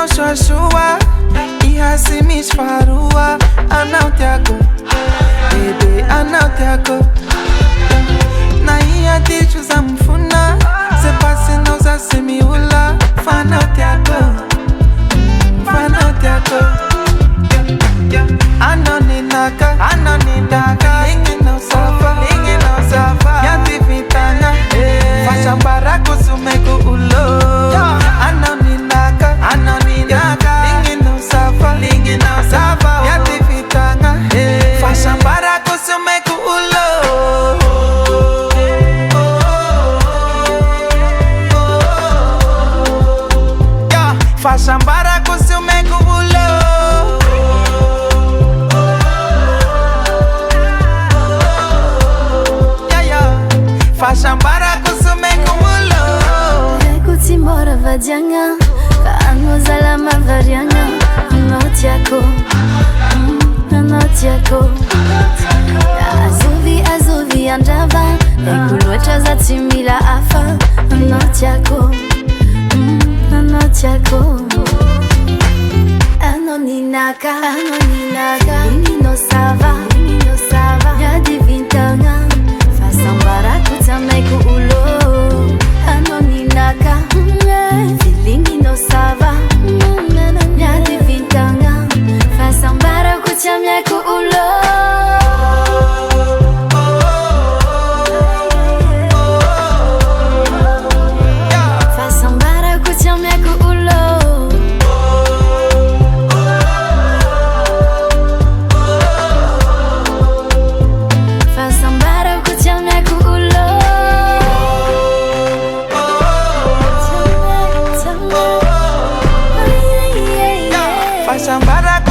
não xoxua e assim me esfarua. Não te aco, baby, não te aco. Na ia de chusa mfuna, se passe não usa semiula. Fa não te aco, fa não te aco. Anoninaka, anoninaka, ninguém não safa, ninguém não safa. Minha divintana, faixa baraco, sumego ulo. Anoninaka, anoninaka, ninguém não safa, ninguém não safa. Minha divintana, faixa baraco, sumego ulo. Faixa baraco, sumego ulo. Faixa baraco, sumego ulo. Ekuti mora vadianga, kaano zalama varianga. Anotiako, anotiako. Azuvi, azuvi andava, ekulweta za timila afa. Anotiako, anotiako. Anoninaka, anoninaka. Ninguém não sava, ninguém não sava. Ya divintanga, faça baraco também com o lo. Anoninaka, feeling não sava. Ya divintanga, faça baraco também com o lo. Faça baraco também com o lo. Faixa baraco.